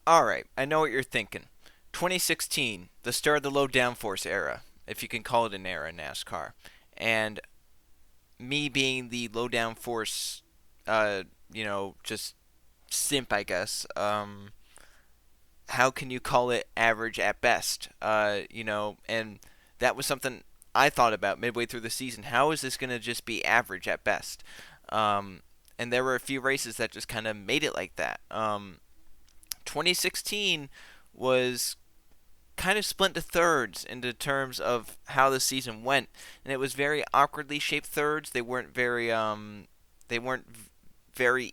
Alright, I know what you're thinking. 2016, the start of the low downforce era, if you can call it an era in NASCAR. And me being the low downforce, just simp, I guess, how can you call it average at best? And that was something I thought about midway through the season. How is this going to just be average at best? Um, and there were a few races that just kind of made it like that. 2016 was kind of split into thirds into terms of how the season went, and it was very awkwardly shaped thirds. They weren't very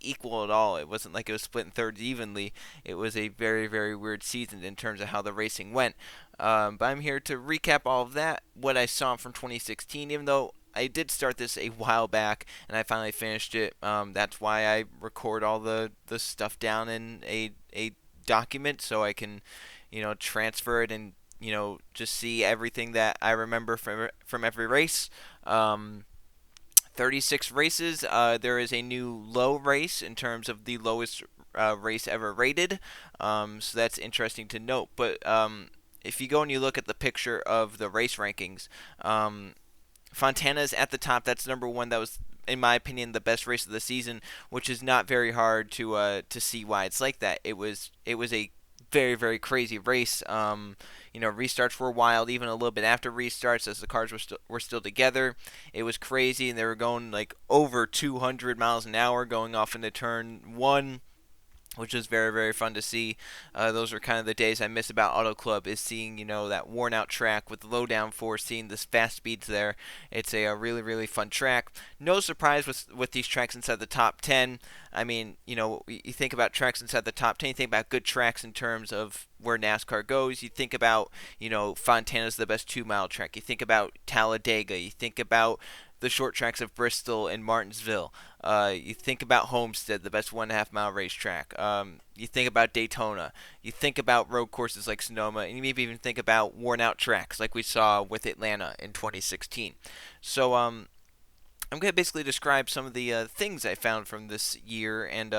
equal at all. It wasn't like it was split in thirds evenly. It was a very, very weird season in terms of how the racing went. But I'm here to recap all of that, what I saw from 2016, even though I did start this a while back and I finally finished it. That's why I record all the stuff down in a document so I can, transfer it and, just see everything that I remember from every race. 36 races. There is a new low race in terms of the lowest race ever rated. So that's interesting to note. But if you go and you look at the picture of the race rankings, Fontana's at the top. That's number one. That was, in my opinion, the best race of the season, which is not very hard to see why it's like that. It was a very, very crazy race. Restarts were wild, even a little bit after restarts, as the cars were still together. It was crazy, and they were going like over 200 miles an hour going off into turn one, which was very, very fun to see. Those are kind of the days I miss about Auto Club, is seeing, that worn out track with low downforce, seeing this fast speeds there. It's a really, really fun track. No surprise with these tracks inside the top 10. I mean, you think about tracks inside the top 10, you think about good tracks in terms of where NASCAR goes. You think about, Fontana's the best 2 mile track. You think about Talladega. You think about the short tracks of Bristol and Martinsville. You think about Homestead, the best 1.5 mile racetrack. You think about Daytona. You think about road courses like Sonoma, and you maybe even think about worn out tracks like we saw with Atlanta in 2016. So I'm going to basically describe some of the things I found from this year and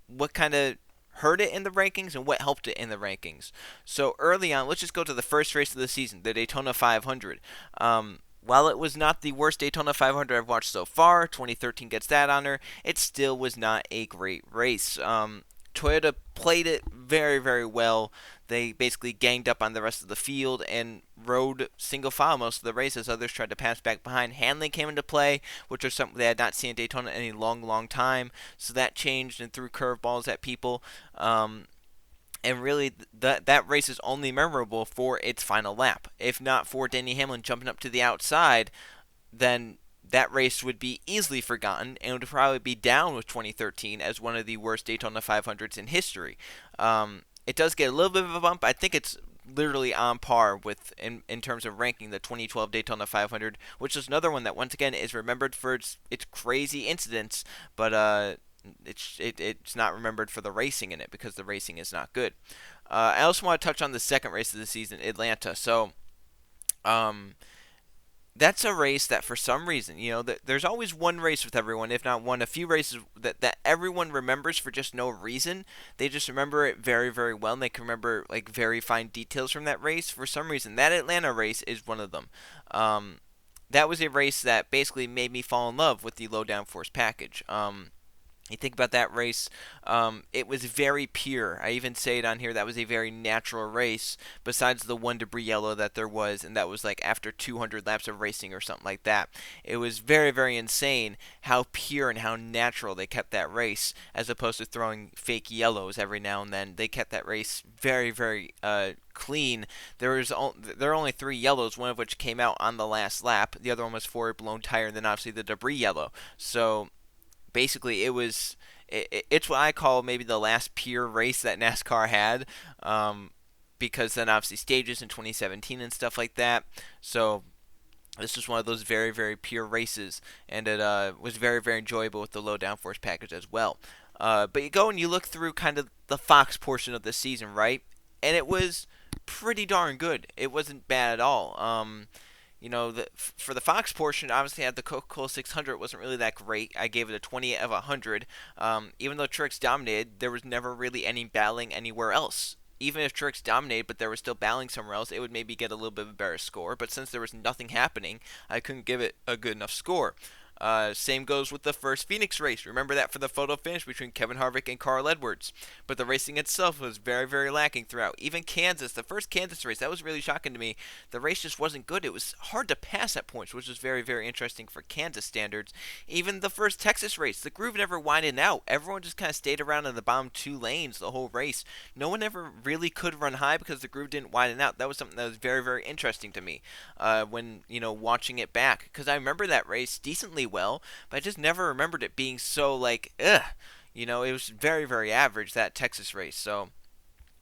what kind of hurt it in the rankings and what helped it in the rankings. So early on, let's just go to the first race of the season, the Daytona 500. While it was not the worst Daytona 500 I've watched so far, 2013 gets that honor, it still was not a great race. Toyota played it very, very well. They basically ganged up on the rest of the field and rode single file most of the race as others tried to pass back behind. Handling came into play, which was something they had not seen in Daytona in a long, long time. So that changed and threw curveballs at people. And really, that race is only memorable for its final lap. If not for Denny Hamlin jumping up to the outside, then that race would be easily forgotten and would probably be down with 2013 as one of the worst Daytona 500s in history. It does get a little bit of a bump. I think it's literally on par with in terms of ranking the 2012 Daytona 500, which is another one that once again is remembered for its crazy incidents, but it's not remembered for the racing in it because the racing is not good. I also want to touch on the second race of the season, Atlanta. So, that's a race that for some reason, there's always one race with everyone, if not a few races that everyone remembers for just no reason. They just remember it very, very well, and they can remember like very fine details from that race. For some reason, that Atlanta race is one of them. That was a race that basically made me fall in love with the low downforce package. You think about that race, it was very pure. I even say it on here, that was a very natural race, besides the one debris yellow that there was, and that was like after 200 laps of racing or something like that. It was very, very insane how pure and how natural they kept that race, as opposed to throwing fake yellows every now and then. They kept that race very, very clean. There are only 3 yellows, one of which came out on the last lap. The other one was for a blown tire, and then obviously the debris yellow. So basically it's what I call maybe the last pure race that NASCAR had, because then obviously stages in 2017 and stuff like that. So this was one of those very, very pure races, and it was very, very enjoyable with the low downforce package as well. But you go and you look through kind of the Fox portion of the season, right? And it was pretty darn good. It wasn't bad at all. For the Fox portion, obviously had the Coca-Cola 600. It wasn't really that great. I gave it a 20 out of 100. Even though Truex dominated, there was never really any battling anywhere else. Even if Truex dominated, but there was still battling somewhere else, it would maybe get a little bit of a better score. But since there was nothing happening, I couldn't give it a good enough score. Same goes with the first Phoenix race. Remember that for the photo finish between Kevin Harvick and Carl Edwards. But the racing itself was very, very lacking throughout. Even Kansas, the first Kansas race, that was really shocking to me. The race just wasn't good. It was hard to pass at points, which was very, very interesting for Kansas standards. Even the first Texas race, the groove never widened out. Everyone just kind of stayed around in the bottom two lanes the whole race. No one ever really could run high because the groove didn't widen out. That was something that was very, very interesting to me when, watching it back. Because I remember that race decently well, but I just never remembered it being so like, ugh. It was very, very average, that Texas race. So,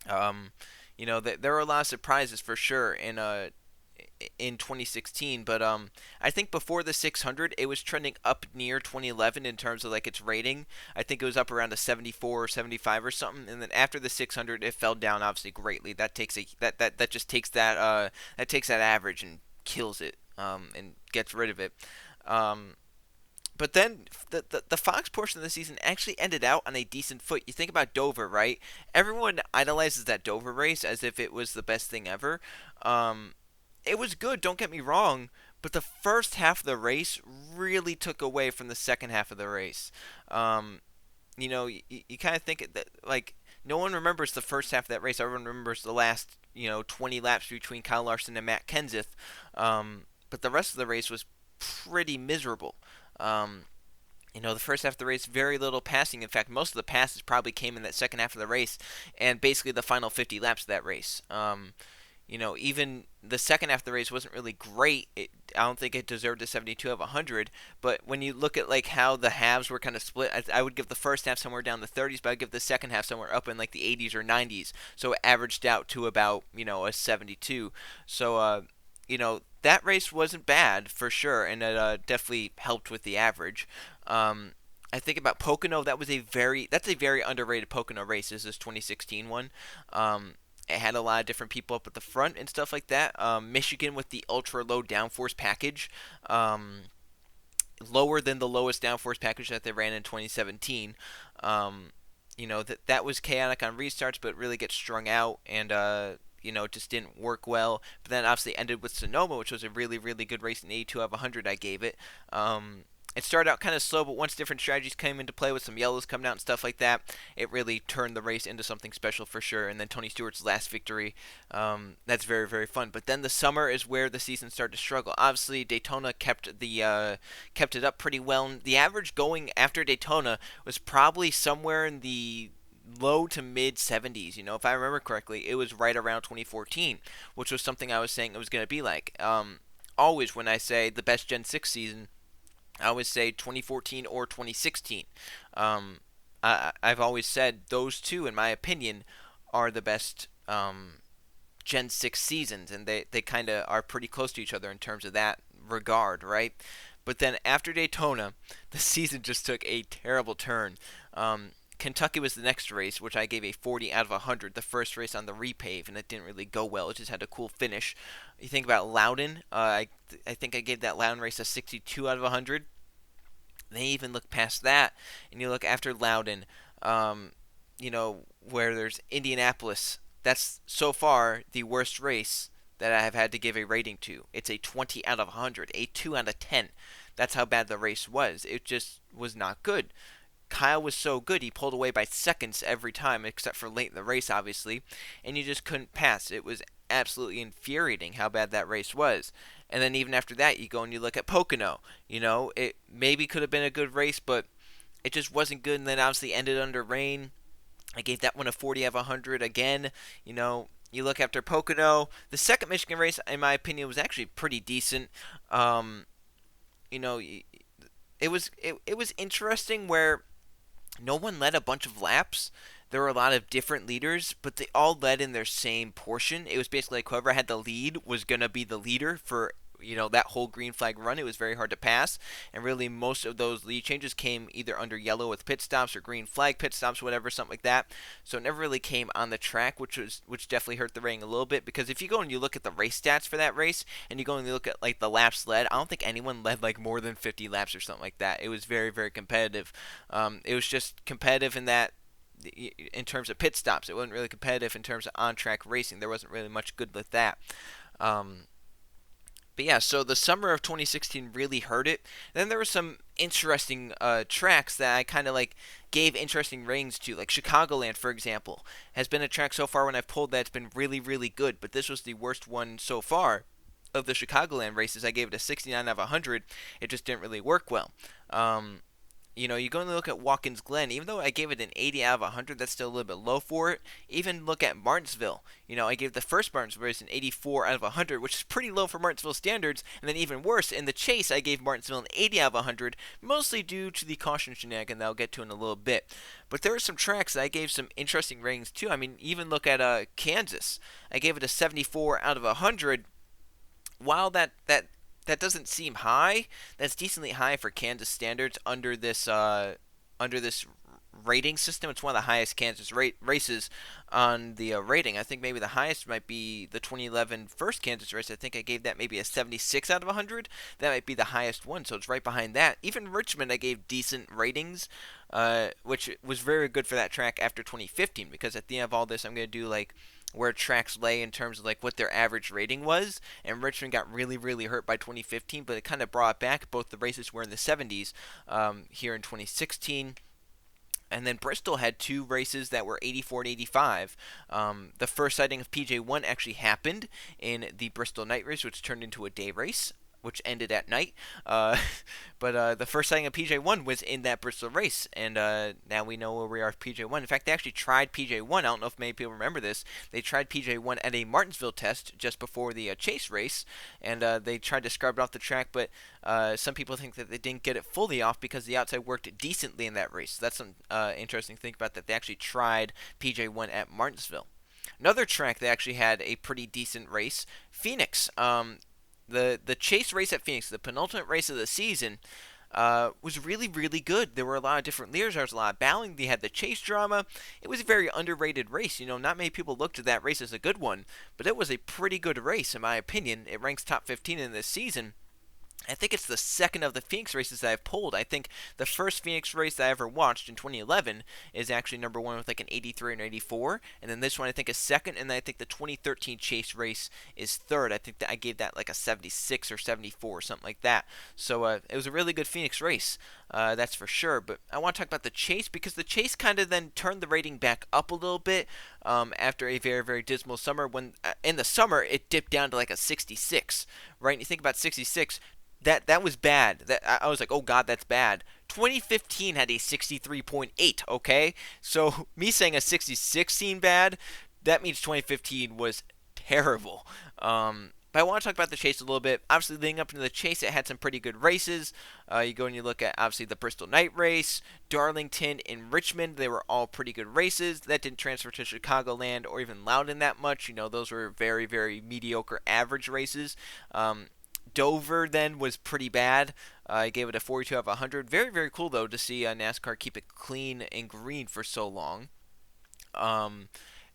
there were a lot of surprises for sure in 2016. But I think before the 600, it was trending up near 2011 in terms of like its rating. I think it was up around a 74 or 75 or something. And then after the 600, it fell down obviously greatly. That takes that just takes that takes that average and kills it and gets rid of it. But then the Fox portion of the season actually ended out on a decent foot. You think about Dover, right? Everyone idolizes that Dover race as if it was the best thing ever. It was good, don't get me wrong, but the first half of the race really took away from the second half of the race. You kind of think that, like, no one remembers the first half of that race. Everyone remembers the last, 20 laps between Kyle Larson and Matt Kenseth. But the rest of the race was pretty miserable. The first half of the race, very little passing. In fact, most of the passes probably came in that second half of the race, and basically the final 50 laps of that race. Even the second half of the race wasn't really great. I don't think it deserved a 72 of 100. But when you look at like how the halves were kind of split, I would give the first half somewhere down the 30s, but I'd give the second half somewhere up in like the 80s or 90s. So it averaged out to about a 72. So that race wasn't bad for sure, and it definitely helped with the average. I think about Pocono. That's a very underrated Pocono race. This is 2016 one. It had a lot of different people up at the front and stuff like that. Michigan with the ultra low downforce package, lower than the lowest downforce package that they ran in 2017. That was chaotic on restarts, but really gets strung out and it just didn't work well. But then obviously ended with Sonoma, which was a really, really good race. An 82 out of 100 I gave it. It started out kind of slow, but once different strategies came into play with some yellows coming out and stuff like that, it really turned the race into something special for sure. And then Tony Stewart's last victory, that's very, very fun. But then the summer is where the season started to struggle. Obviously, Daytona kept it up pretty well. The average going after Daytona was probably somewhere in the low to mid 70s. If I remember correctly, it was right around 2014, which was something I was saying it was going to be like. Always when I say the best Gen 6 season, I always say 2014 or 2016. I've always said those two, in my opinion, are the best Gen 6 seasons, and they kind of are pretty close to each other in terms of that regard, right? But then after Daytona, the season just took a terrible turn. Kentucky was the next race, which I gave a 40 out of 100, the first race on the repave, and it didn't really go well. It just had a cool finish. You think about Loudon, I think I gave that Loudon race a 62 out of 100. They even look past that, and you look after Loudon, where there's Indianapolis. That's so far the worst race that I have had to give a rating to. It's a 20 out of 100, a 2 out of 10. That's how bad the race was. It just was not good. Kyle was so good, he pulled away by seconds every time, except for late in the race, obviously, and you just couldn't pass. It was absolutely infuriating how bad that race was. And then even after that, you go and you look at Pocono. It maybe could have been a good race, but it just wasn't good, and then obviously ended under rain. I gave that one a 40 out of 100 again. You look after Pocono. The second Michigan race, in my opinion, was actually pretty decent. It was interesting where no one led a bunch of laps. There were a lot of different leaders, but they all led in their same portion. It was basically like whoever had the lead was going to be the leader for that whole green flag run, it was very hard to pass, and really most of those lead changes came either under yellow with pit stops or green flag pit stops, whatever, something like that. So it never really came on the track, which definitely hurt the rating a little bit, because if you go and you look at the race stats for that race and you go and you look at like the laps led, I don't think anyone led like more than 50 laps or something like that. It was very very competitive. It was just competitive in terms of pit stops. It wasn't really competitive in terms of on-track racing. There wasn't really much good with that. Um, but yeah, so the summer of 2016 really hurt it. Then there were some interesting tracks that I kind of like gave interesting ratings to, like Chicagoland, for example, has been a track so far when I've pulled that's been really, really good. But this was the worst one so far of the Chicagoland races. I gave it a 69 out of 100. It just didn't really work well. Um, you go and look at Watkins Glen. Even though I gave it an 80 out of 100, that's still a little bit low for it. Even look at Martinsville. I gave the first Martinsville race an 84 out of 100, which is pretty low for Martinsville standards. And then even worse, in the chase, I gave Martinsville an 80 out of 100, mostly due to the caution shenanigan that I'll get to in a little bit. But there are some tracks that I gave some interesting ratings too. I mean, even look at Kansas. I gave it a 74 out of 100. While that doesn't seem high, that's decently high for Kansas standards under this rating system. It's one of the highest Kansas races on the rating. I think maybe the highest might be the 2011 first Kansas race. I think I gave that maybe a 76 out of 100. That might be the highest one, so it's right behind that. Even Richmond, I gave decent ratings, which was very good for that track after 2015, because at the end of all this, I'm going to do like where tracks lay in terms of like what their average rating was, and Richmond got really really hurt by 2015, but it kind of brought it back. Both the races were in the 70s here in 2016. And then Bristol had two races that were 84 and 85. The first sighting of PJ1 actually happened in the Bristol night race, which turned into a day race, which ended at night. But the first sighting of PJ1 was in that Bristol race, and now we know where we are with PJ1. In fact, they actually tried PJ1. I don't know if many people remember this. They tried PJ1 at a Martinsville test just before the Chase race, and they tried to scrub it off the track, but some people think that they didn't get it fully off because the outside worked decently in that race. So that's some interesting thing about that. They actually tried PJ1 at Martinsville. Another track that actually had a pretty decent race, Phoenix. The chase race at Phoenix, the penultimate race of the season, was really, really good. There were a lot of different leaders. There was a lot of battling. They had the chase drama. It was a very underrated race. Not many people looked at that race as a good one, but it was a pretty good race, in my opinion. It ranks top 15 in this season. I think it's the second of the Phoenix races that I've pulled. I think the first Phoenix race that I ever watched in 2011 is actually number one with like an 83 and 84, and then this one I think is second, and then I think the 2013 Chase race is third. I think that I gave that like a 76 or 74 or something like that. So it was a really good Phoenix race, that's for sure. But I want to talk about the Chase, because the Chase kind of then turned the rating back up a little bit after a very, very dismal summer. When in the summer it dipped down to like a 66, right? And you think about 66. That was bad. That I was like, oh god, that's bad. 2015 had a 63.8. Okay, so me saying a 66 seemed bad, that means 2015 was terrible. But I want to talk about the Chase a little bit. Obviously, leading up into the Chase, it had some pretty good races. You go and you look at, obviously, the Bristol Night Race, Darlington, and Richmond. They were all pretty good races. That didn't transfer to Chicagoland or even Loudon that much. Those were very, very mediocre average races. Dover then was pretty bad. I gave it a 42 out of 100. Very, very cool, though, to see NASCAR keep it clean and green for so long. And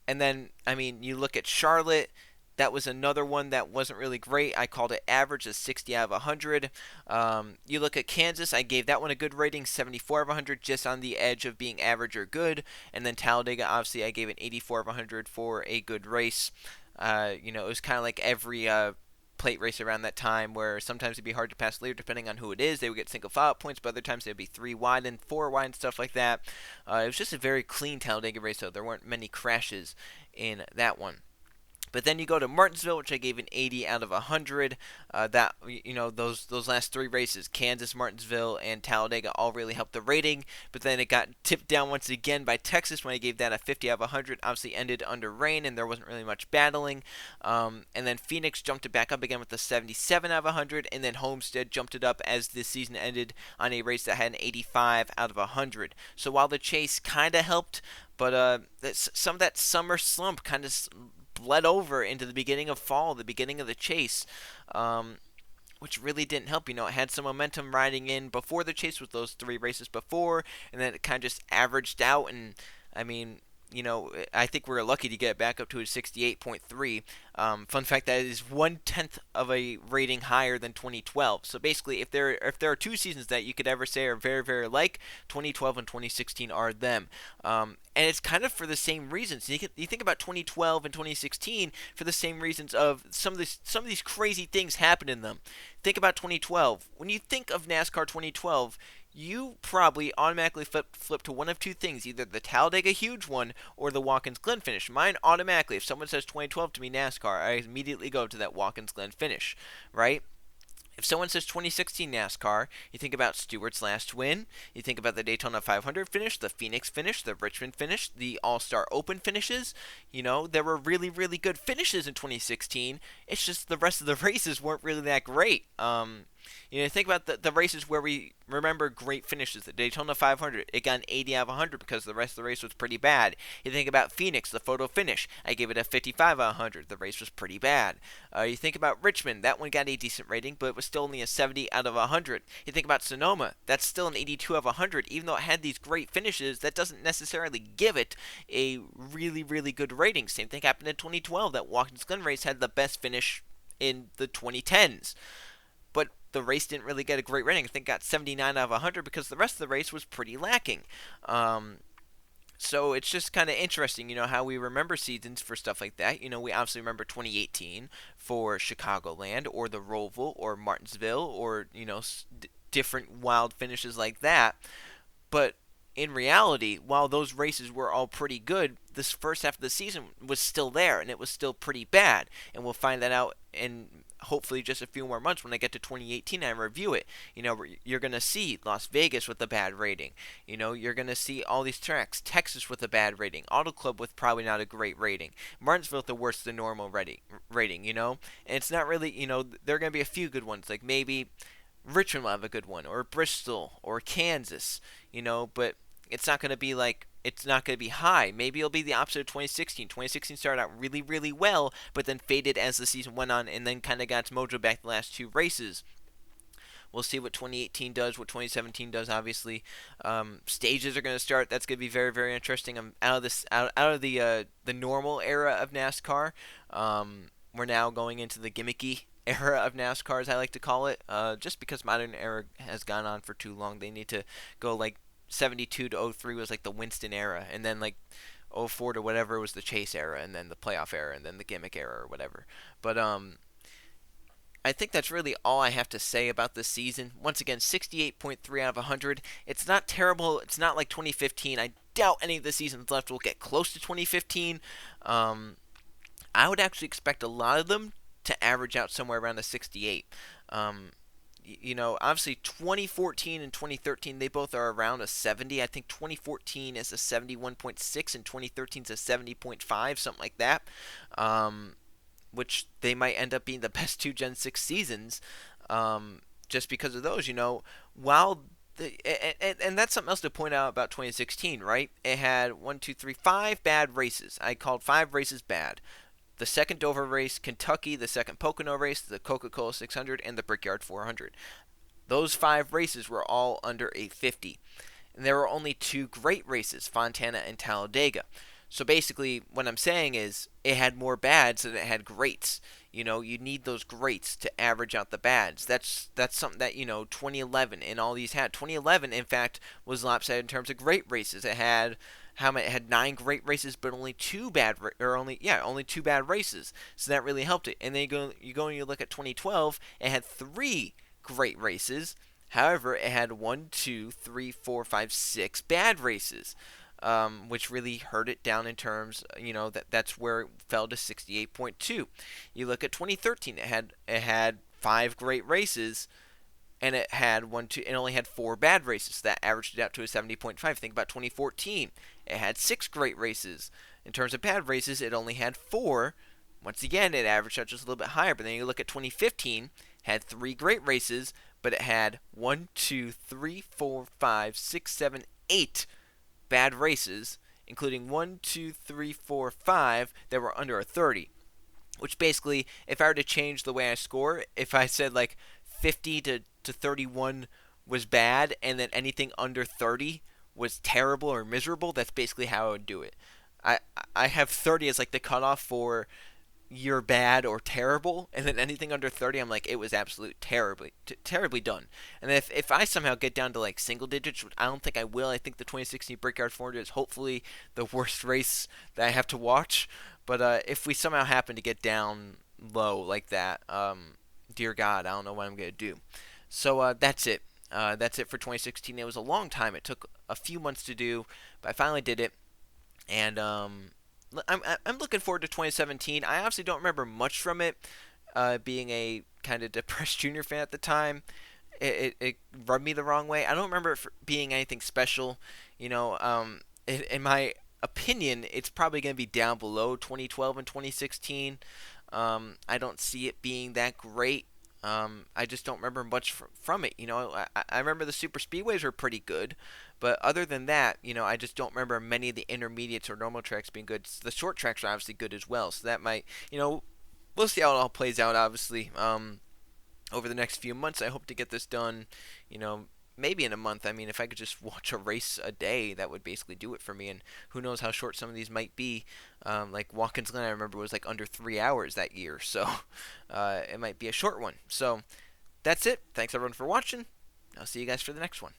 then, I mean, you look at Charlotte. That was another one that wasn't really great. I called it average, a 60 out of 100. You look at Kansas. I gave that one a good rating, 74 out of 100, just on the edge of being average or good. And then Talladega, obviously, I gave it 84 out of 100 for a good race. It was kind of like every plate race around that time, where sometimes it'd be hard to pass the leader depending on who it is. They would get single file points, but other times they'd be 3 wide and 4 wide and stuff like that. It was just a very clean Talladega race, though. There weren't many crashes in that one. But then you go to Martinsville, which I gave an 80 out of 100. Those last three races, Kansas, Martinsville, and Talladega, all really helped the rating. But then it got tipped down once again by Texas when I gave that a 50 out of 100. Obviously ended under rain, and there wasn't really much battling. And then Phoenix jumped it back up again with a 77 out of 100. And then Homestead jumped it up as the season ended on a race that had an 85 out of 100. So while the Chase kind of helped, but some of that summer slump kind of bled over into the beginning of fall, the beginning of the Chase. which really didn't help. It had some momentum riding in before the chase with those 3 races before, and then it kind of just averaged out. And I mean, I think we were lucky to get back up to a 68.3. Fun fact, that is 1/10 of a rating higher than 2012. So basically, if there are 2 seasons that you could ever say are very very like, 2012 and 2016 are them. And it's kind of for the same reasons. You think about 2012 and 2016 for the same reasons of some of these crazy things happen in them. Think about 2012. When you think of NASCAR 2012, you probably automatically flip to one of 2 things, either the Talladega huge one or the Watkins Glen finish. Mine automatically, if someone says 2012 to me NASCAR, I immediately go to that Watkins Glen finish, right? If someone says 2016 NASCAR, you think about Stewart's last win, you think about the Daytona 500 finish, the Phoenix finish, the Richmond finish, the All-Star Open finishes. There were really, really good finishes in 2016. It's just the rest of the races weren't really that great. Think about the races where we remember great finishes. The Daytona 500, it got an 80 out of 100 because the rest of the race was pretty bad. You think about Phoenix, the photo finish, I gave it a 55 out of 100. The race was pretty bad. You think about Richmond, that one got a decent rating, but it was still only a 70 out of 100. You think about Sonoma, that's still an 82 out of 100. Even though it had these great finishes, that doesn't necessarily give it a really, really good rating. Same thing happened in 2012. That Watkins Glen race had the best finish in the 2010s. But the race didn't really get a great rating. I think it got 79 out of 100 because the rest of the race was pretty lacking. So it's just kind of interesting, how we remember seasons for stuff like that. We obviously remember 2018 for Chicagoland or the Roval or Martinsville or, different wild finishes like that. But in reality, while those races were all pretty good, this first half of the season was still there, and it was still pretty bad. And we'll find that out in hopefully just a few more months when I get to 2018 and review it. You're going to see Las Vegas with a bad rating. You're going to see all these tracks. Texas with a bad rating. Auto Club with probably not a great rating. Martinsville with the worse than normal rating, And it's not really, there are going to be a few good ones, like maybe Richmond will have a good one, or Bristol, or Kansas, but it's not going to be it's not going to be high. Maybe it'll be the opposite of 2016. 2016 started out really, really well, but then faded as the season went on, and then kind of got its mojo back the last 2 races. We'll see what 2018 does, what 2017 does. Obviously, stages are going to start. That's going to be very, very interesting. I'm out of the normal era of NASCAR. We're now going into the gimmicky era of NASCAR, as I like to call it, just because modern era has gone on for too long. They need to go 72 to 03 was the Winston era, and then 04 to whatever was the chase era, and then the playoff era, and then the gimmick era or whatever. But I think that's really all I have to say about this season. Once again, 68.3 out of 100. It's not terrible. It's not like 2015. I doubt any of the seasons left will get close to 2015. I would actually expect a lot of them to average out somewhere around a 68. Obviously 2014 and 2013, they both are around a 70. I think 2014 is a 71.6 and 2013 is a 70.5, something like that. Which they might end up being the best 2 Gen 6 seasons, just because of those. While and that's something else to point out about 2016, right? It had 5 bad races. I called 5 races bad. The second Dover race, Kentucky, the second Pocono race, the Coca-Cola 600, and the Brickyard 400. Those 5 races were all under a 50. And there were only 2 great races, Fontana and Talladega. So basically, what I'm saying is, it had more bads than it had greats. You need those greats to average out the bads. That's something that 2011 and all these had. 2011, in fact, was lopsided in terms of great races. It had it had 9 great races, but only 2 bad only 2 bad races. So that really helped it. And then you go and you look at 2012. It had 3 great races. However, it had 1, 2, 3, 4, 5, 6 bad races. Which really hurt it down in terms, that's where it fell to 68.2. You look at 2013, it had 5 great races, and it had it only had 4 bad races. So that averaged it out to a 70.5. Think about 2014, it had 6 great races. In terms of bad races, it only had 4. Once again, it averaged out just a little bit higher. But then you look at 2015, had 3 great races, but it had 1, 2, 3, 4, 5, 6, 7, 8 bad races, including 1, 2, 3, 4, 5 that were under a 30. Which basically, if I were to change the way I score, if I said 50 to 31 was bad, and then anything under 30 was terrible or miserable, that's basically how I would do it. I I have 30 as like the cutoff for you're bad or terrible, and then anything under 30, I'm like, it was absolute terribly done. And if I somehow get down to like single digits, which I don't think I will, I think the 2016 Brickyard 400 is hopefully the worst race that I have to watch. But if we somehow happen to get down low like that, dear God, I don't know what I'm gonna do. So that's it. That's it for 2016. It was a long time. It took a few months to do, but I finally did it. And I'm looking forward to 2017. I obviously don't remember much from it, being a kind of depressed junior fan at the time. It rubbed me the wrong way. I don't remember it being anything special. In my opinion, it's probably going to be down below 2012 and 2016. I don't see it being that great. I just don't remember much from it. I remember the super speedways were pretty good, but other than that, I just don't remember many of the intermediates or normal tracks being good. The short tracks are obviously good as well, so that might, we'll see how it all plays out. Obviously, over the next few months, I hope to get this done. You know, maybe in a month. I mean, if I could just watch a race a day, that would basically do it for me. And who knows how short some of these might be. Like Watkins Glen, I remember was like under 3 hours that year, so it might be a short one. So that's it. Thanks everyone for watching. I'll see you guys for the next one.